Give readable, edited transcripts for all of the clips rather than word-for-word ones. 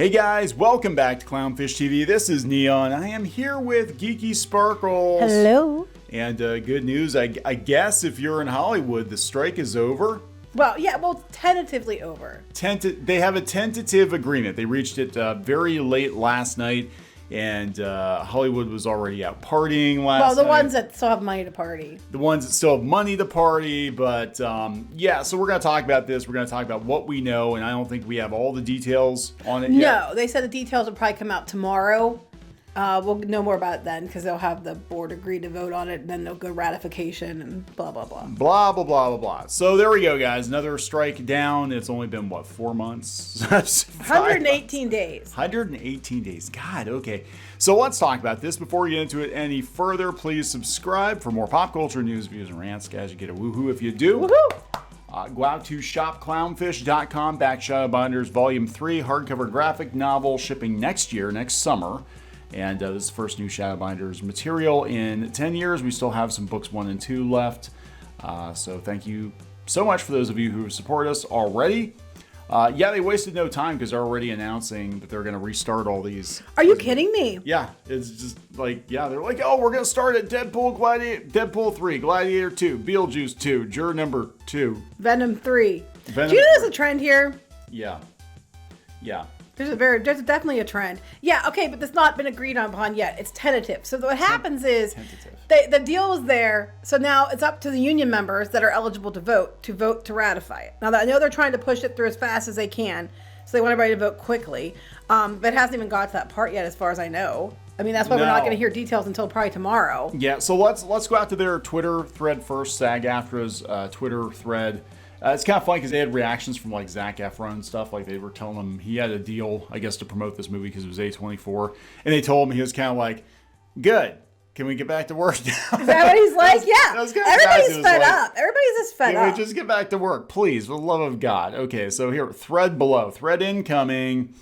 Hey guys, welcome back to Clownfish TV. This is Kneon. I am here with Geeky Sparkles. Hello. And good news, I guess if you're in Hollywood, the strike is over. Well, yeah, tentatively over. They have a tentative agreement. They reached it very late last night, and Hollywood was already out partying last night. Well, the ones that still have money to party. The ones that still have money to party, but yeah, so we're going to talk about this. We're going to talk about what we know, and I don't think we have all the details on it yet. No, they said the details will probably come out tomorrow. We'll know more about it then because they'll have the board agree to vote on it, and then they'll go ratification and blah, blah, blah. Blah, blah, blah, blah, blah. So there we go, guys. Another strike down. It's only been, what, 4 months? 118 days. 118 days. God, okay. So let's talk about this. Before we get into it any further, please subscribe for more pop culture news, views, and rants. Guys, you get a woohoo if you do. Woohoo! Go out to shopclownfish.com, Shadow Binders Volume 3, hardcover graphic novel, shipping next year, next summer. And this is the first new Shadow Binders material in 10 years. We still have some books 1 and 2 left. So thank you so much for those of you who support us already. Yeah, they wasted no time because they're already announcing that they're going to restart all these. Are you kidding me? Yeah, it's just like, yeah, they're like, oh, we're going to start at Deadpool 3, Gladiator 2, Beetlejuice 2, Juror number 2. Venom 3. Venom Do you know there's a trend here? Yeah. Yeah. There's definitely a trend. Yeah, okay, but that's not been agreed upon yet. It's tentative. So what happens is the deal was there. So now it's up to the union members that are eligible to vote to ratify it. Now I know they're trying to push it through as fast as they can. So they want everybody to vote quickly. But it hasn't even got to that part yet as far as I know. I mean, that's why we're not going to hear details until probably tomorrow. Yeah, so let's go out to their Twitter thread first, SAG-AFTRA's Twitter thread. It's kind of funny because they had reactions from like SAG-AFTRA and stuff. Like they were telling him he had a deal, I guess, to promote this movie because it was A24. And they told him he was kind of like, good. Can we get back to work now? Is that what he's like? Yeah. Everybody's fed up. Everybody's just fed up. Can we just get back to work, please, for the love of God? Okay, so here, thread below. Thread incoming.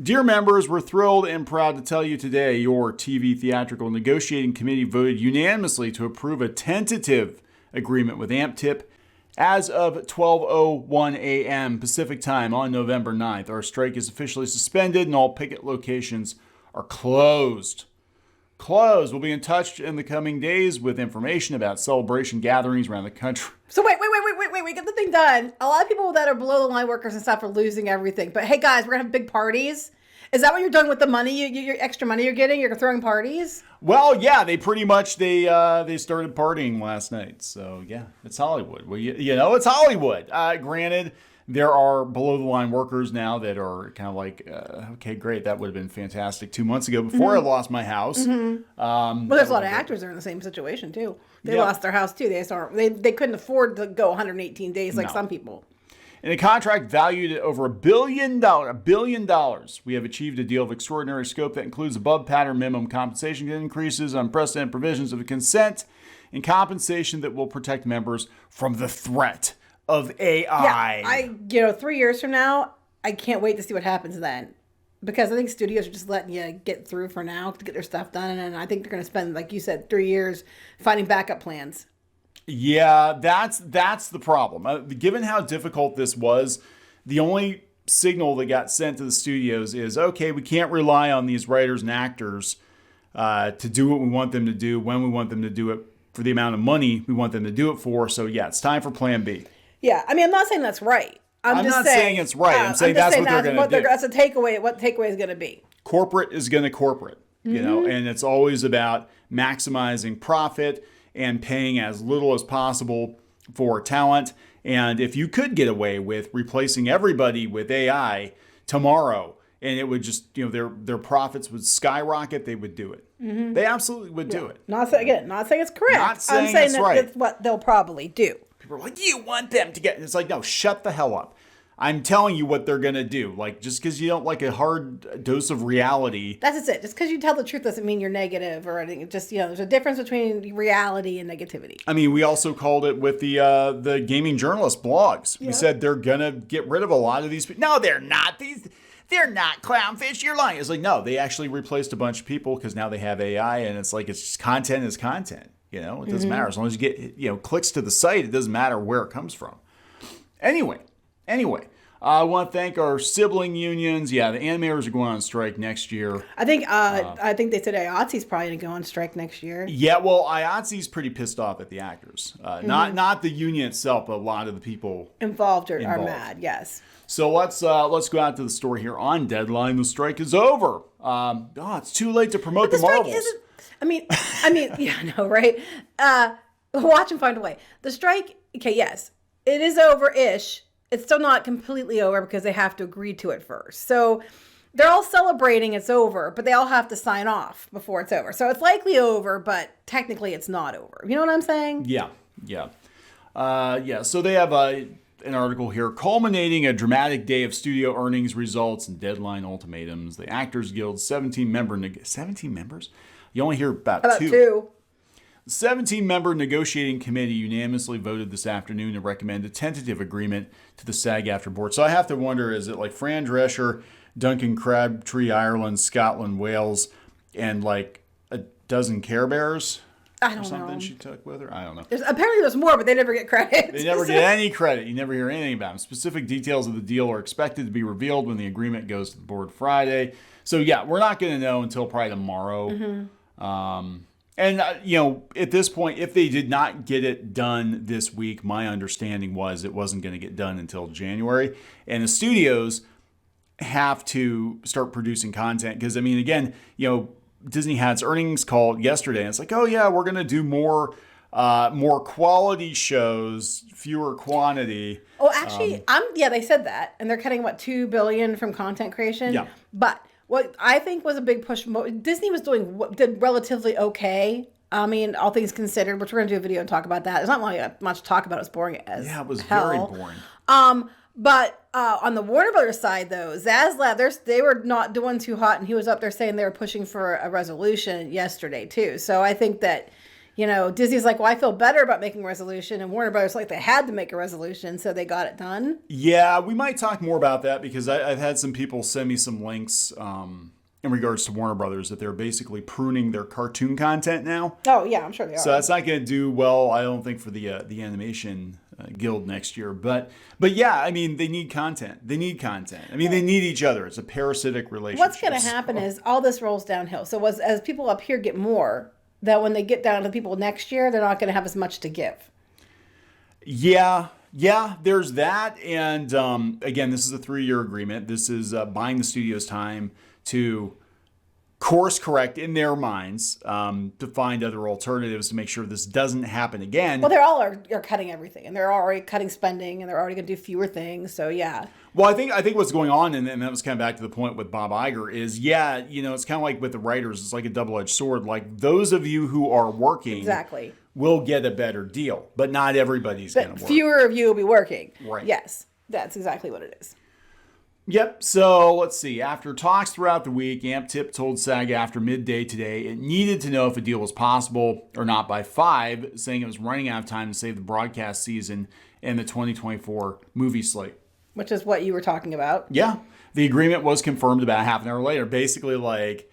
Dear members, we're thrilled and proud to tell you today your TV Theatrical Negotiating Committee voted unanimously to approve a tentative agreement with AMPTP. As of 12:01 a.m. Pacific Time on November 9th, our strike is officially suspended and all picket locations are closed. We'll be in touch in the coming days with information about celebration gatherings around the country. So wait, get the thing done. A lot of people that are below the line workers and stuff are losing everything. But hey guys, we're going to have big parties. Is that what you're doing with the money, your extra money you're getting? You're throwing parties? Well, yeah, they pretty much, they started partying last night. So, yeah, it's Hollywood. Well, you know, it's Hollywood. Granted, there are below-the-line workers now that are kind of like, okay, great, that would have been fantastic 2 months ago before I lost my house. Well, there's a lot of actors that are in the same situation, too. They lost their house, too. They couldn't afford to go 118 days like some people. In a contract valued at over $1 billion, we have achieved a deal of extraordinary scope that includes above-pattern minimum compensation increases, unprecedented provisions of consent, and compensation that will protect members from the threat of AI. Yeah, 3 years from now, I can't wait to see what happens then. Because I think studios are just letting you get through for now to get their stuff done. And I think they're going to spend, like you said, 3 years finding backup plans. Yeah, that's the problem. Given how difficult this was, the only signal that got sent to the studios is, okay, we can't rely on these writers and actors to do what we want them to do, when we want them to do it, for the amount of money we want them to do it for. So, yeah, it's time for plan B. Yeah, I mean, I'm not saying that's right. I'm not saying it's right. I'm saying that's what they're going to do. That's a takeaway, what the takeaway is going to be. Corporate is going to corporate, you know, and it's always about maximizing profit and paying as little as possible for talent. And if you could get away with replacing everybody with AI tomorrow, and it would just, you know, their profits would skyrocket, they would do it. They absolutely would do it. Not saying it's correct. Not saying I'm saying it's right. That's what they'll probably do. People are like, you want them to get... It's like, no, shut the hell up. I'm telling you what they're going to do. Like, just because you don't like a hard dose of reality. That's it. Just because you tell the truth doesn't mean you're negative or anything. Just, you know, there's a difference between reality and negativity. I mean, we also called it with the gaming journalist blogs. We said they're going to get rid of a lot of these people. No, they're not. They're not Clownfish. You're lying. It's like, no, they actually replaced a bunch of people because now they have AI, and it's like, it's just content is content. You know, it doesn't matter. As long as you get, you know, clicks to the site, it doesn't matter where it comes from. Anyway, I want to thank our sibling unions. Yeah, the animators are going on strike next year. I think they said IATSE's probably going to go on strike next year. Yeah, well, IATSE's pretty pissed off at the actors. Not the union itself, but a lot of the people involved are mad. Yes. So let's go out to the story here on Deadline. The strike is over. It's too late to promote the Marvels. I mean, yeah, I know, right? Watch and find a way. The strike, okay, yes, it is over-ish. It's still not completely over because they have to agree to it first. So they're all celebrating it's over, but they all have to sign off before it's over. So it's likely over, but technically it's not over. You know what I'm saying? Yeah. So they have an article here culminating a dramatic day of studio earnings results and deadline ultimatums. The Actors Guild 17 members? You only hear about two. The 17-member negotiating committee unanimously voted this afternoon to recommend a tentative agreement to the SAG-AFTRA board. So I have to wonder, is it like Fran Drescher, Duncan Crabtree, Ireland, Scotland, Wales, and like a dozen Care Bears? I don't know. Something she took with her? I don't know. Apparently there's more, but they never get credit. They never get any credit. You never hear anything about them. Specific details of the deal are expected to be revealed when the agreement goes to the board Friday. So yeah, we're not going to know until probably tomorrow. Mm-hmm. And, at this point, if they did not get it done this week, my understanding was it wasn't going to get done until January. And the studios have to start producing content because, again, Disney had its earnings call yesterday. And it's like, oh, yeah, we're going to do more quality shows, fewer quantity. Oh, actually, they said that. And they're cutting, $2 billion from content creation? Yeah. But what I think was a big push, Disney did relatively okay. All things considered, which we're going to do a video and talk about that. There's not really much to talk about. It was boring as Yeah, it was hell. very boring. But on the Warner Brothers side, though, Zaslav, they were not doing too hot, and he was up there saying they were pushing for a resolution yesterday, too. So I think that, Disney's like, well, I feel better about making a resolution, and Warner Brothers they had to make a resolution, so they got it done. Yeah, we might talk more about that because I've had some people send me some links in regards to Warner Brothers that they're basically pruning their cartoon content now. Oh, yeah, I'm sure they are. So that's not going to do well, I don't think, for the animation guild next year. But yeah, they need content. They need content. They need each other. It's a parasitic relationship. What's going to happen is all this rolls downhill. So as people up here get more, that when they get down to the people next year, they're not going to have as much to give. Yeah, there's that. And again, this is a 3-year agreement. This is buying the studio's time to course correct in their minds to find other alternatives to make sure this doesn't happen again. Well, they all are cutting everything, and they're already cutting spending, and they're already going to do fewer things. So yeah. Well, I think what's going on, and that was kind of back to the point with Bob Iger, is it's kind of like with the writers, it's like a double-edged sword. Like those of you who are working exactly will get a better deal, but not everybody's going to work. Fewer of you will be working. Right. Yes, that's exactly what it is. Yep. So let's see. After talks throughout the week, AMPTP told SAG-AFTRA midday today it needed to know if a deal was possible or not by 5, saying it was running out of time to save the broadcast season and the 2024 movie slate. Which is what you were talking about. Yeah. The agreement was confirmed about half an hour later. Basically like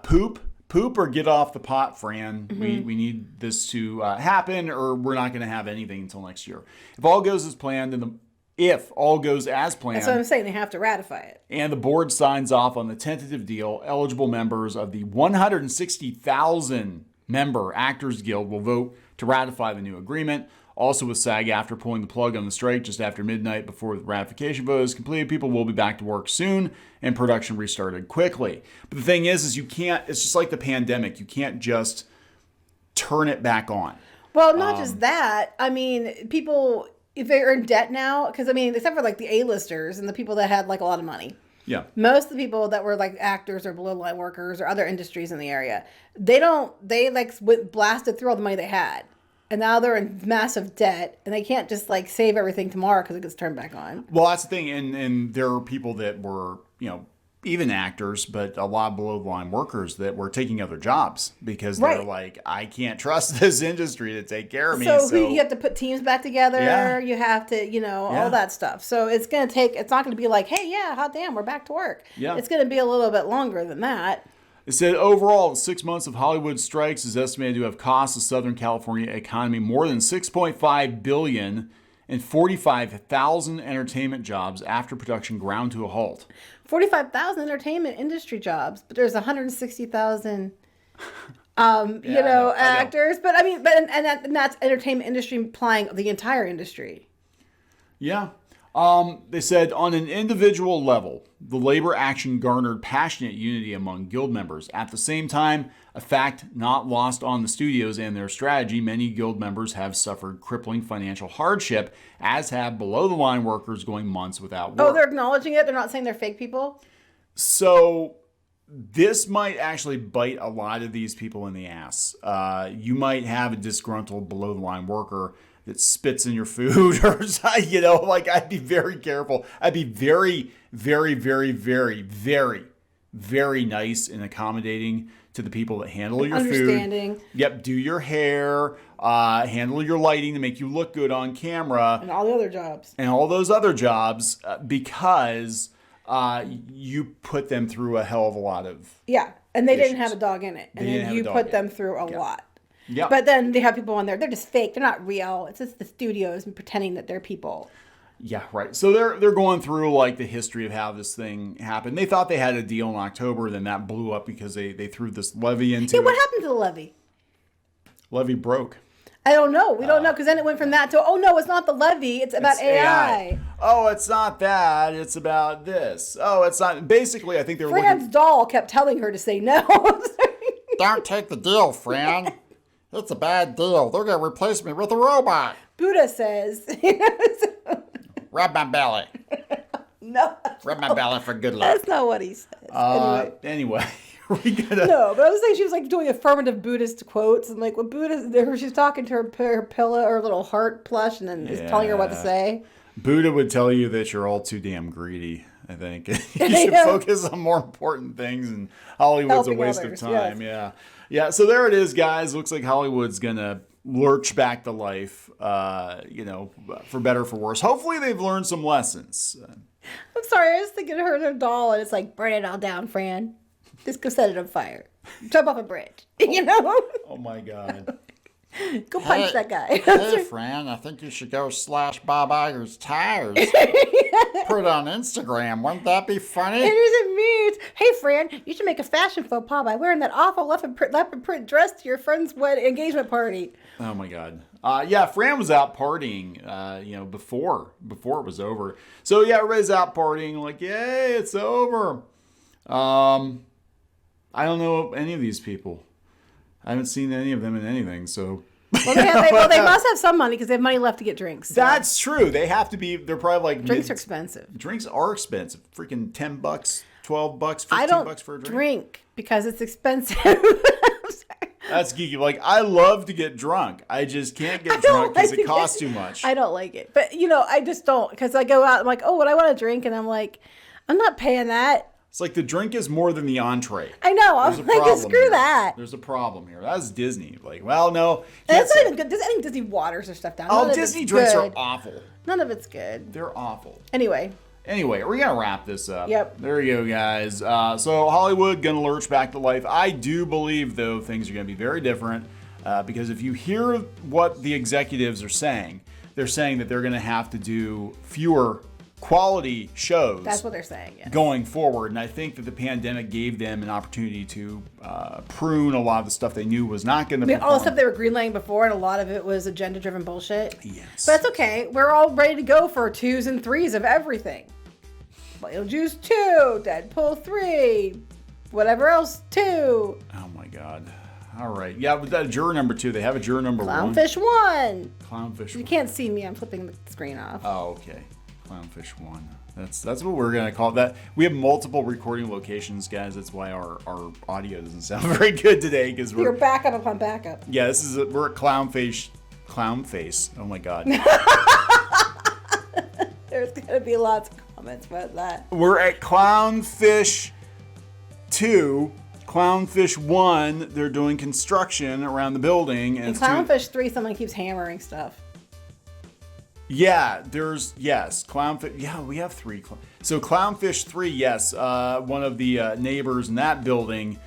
poop or get off the pot, Fran. Mm-hmm. We need this to happen or we're not going to have anything until next year. If all goes as planned, if all goes as planned. That's what I'm saying. They have to ratify it. And the board signs off on the tentative deal. Eligible members of the 160,000 member Actors Guild will vote to ratify the new agreement. Also with SAG-AFTRA pulling the plug on the strike just after midnight before the ratification vote is completed, people will be back to work soon and production restarted quickly. But the thing is you can't, it's just like the pandemic. You can't just turn it back on. Well, not just that. People, if they're in debt now, because except for the A-listers and the people that had a lot of money. Yeah. Most of the people that were actors or below line workers or other industries in the area, they went blasted through all the money they had. And now they're in massive debt and they can't just save everything tomorrow because it gets turned back on. Well, that's the thing. And there are people that were, even actors, but a lot of below the line workers that were taking other jobs because they're like, I can't trust this industry to take care of me. So you have to put teams back together. Yeah. You have to, all that stuff. So it's going to take, it's not going to be like, hey, yeah, hot damn, we're back to work. Yeah. It's going to be a little bit longer than that. It said overall, 6 months of Hollywood strikes is estimated to have cost the Southern California economy more than $6.5 billion and 45,000 entertainment jobs after production ground to a halt. 45,000 entertainment industry jobs, but there's 160,000 actors. But I mean, and that's entertainment industry implying the entire industry. Yeah. They said on an individual level, the labor action garnered passionate unity among guild members. At the same time, a fact not lost on the studios and their strategy, many guild members have suffered crippling financial hardship, as have below-the-line workers going months without work. Oh, they're acknowledging it? They're not saying they're fake people? So this might actually bite a lot of these people in the ass. You might have a disgruntled below-the-line worker that spits in your food or, I'd be very careful. I'd be very, very, very, very, very, very nice and accommodating to the people that handle your food. Yep. Do your hair, handle your lighting to make you look good on camera. And all the other jobs. And all those other jobs because you put them through a hell of a lot of and they didn't have a dog in it. And then you put them through a lot. Yeah. But then they have people on there. They're just fake. They're not real. It's just the studios and pretending that they're people. Yeah, right. So they're going through like the history of how this thing happened. They thought they had a deal in October, then that blew up because they threw this levy into it. What happened to the levy? Levy broke. I don't know. We don't know because then it went from that to, oh no, it's not the levy. It's about AI. Oh, it's not that. It's about this. Oh, it's not. Basically, I think they were Fran's doll kept telling her to say no. Don't take the deal, Fran. It's a bad deal. They're going to replace me with a robot. Buddha says. Rub my belly. No. Rub my belly for good luck. That's not what he says. Anyway. We gotta... No, but I was saying she was like doing affirmative Buddhist quotes and like what Buddha, she's talking to her pillow or little heart plush and then is telling her what to say. Buddha would tell you that you're all too damn greedy. I think you should focus on more important things, and Hollywood's a waste of time. Yes. Yeah. So there it is, guys. Looks like Hollywood's gonna lurch back to life. For better, for worse. Hopefully, they've learned some lessons. I'm sorry. I was thinking of her doll, and it's like burn it all down, Fran. Just go set it on fire. Jump off a bridge. Oh my God. Go punch that guy. Hey, Fran, I think you should go slash Bob Iger's tires. Put it on Instagram. Wouldn't that be funny? It isn't me. Hey, Fran, you should make a fashion faux pas by wearing that awful leopard print dress to your friend's engagement party. Oh my God. Fran was out partying, before it was over. So yeah, everybody's out partying like, yay, it's over. I don't know any of these people. I haven't seen any of them in anything, so... Well, they must have some money because they have money left to get drinks. So. That's true. They have to be... They're probably like... Drinks are expensive. Drinks are expensive. Freaking $10, $12, $15 I don't for a drink because it's expensive. That's geeky. Like, I love to get drunk. I just can't get drunk because it costs too much. I don't like it. But, I just don't. Because I go out, I'm like, oh, what I want to drink? And I'm like, I'm not paying that. It's like the drink is more than the entree. I know. I was like, screw that. There's a problem here. That's Disney. Like, well, no. That's not even good. I think Disney waters or stuff down. Oh, Disney drinks are awful. None of it's good. They're awful. Anyway, we're going to wrap this up. Yep. There you go, guys. So Hollywood going to lurch back to life. I do believe, though, things are going to be very different because if you hear what the executives are saying, they're saying that they're going to have to do fewer quality shows. That's what they're saying. Yes. Going forward, and I think that the pandemic gave them an opportunity to prune a lot of the stuff they knew was not going to. All the stuff they were greenlaying before, and a lot of it was agenda-driven bullshit. Yes, but that's okay. We're all ready to go for 2s and 3s of everything. Beetlejuice 2, Deadpool 3, whatever else 2. Oh my God. All right. Yeah, with that juror number 2, they have a juror number 1. Clownfish 1. Clownfish. You can't see me. I'm flipping the screen off. Oh, okay. Clownfish 1. That's what we're gonna call that. We have multiple recording locations, guys. That's why our audio doesn't sound very good today because you're backup upon backup. Yeah, we're at Clownface. Oh my God. There's gonna be lots of comments about that. We're at Clownfish 2. Clownfish 1. They're doing construction around the building, and Clownfish 3. Someone keeps hammering stuff. Yeah, Clownfish. Yeah, we have 3. So Clownfish 3, yes. One of the neighbors in that building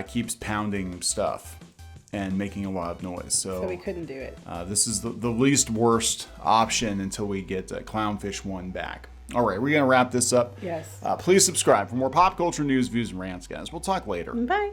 keeps pounding stuff. and making a lot of noise. So we couldn't do it. This is the least worst option until we get Clownfish 1 back. All right, we're going to wrap this up. Yes. Please subscribe for more pop culture news, views, and rants, guys. We'll talk later. Bye.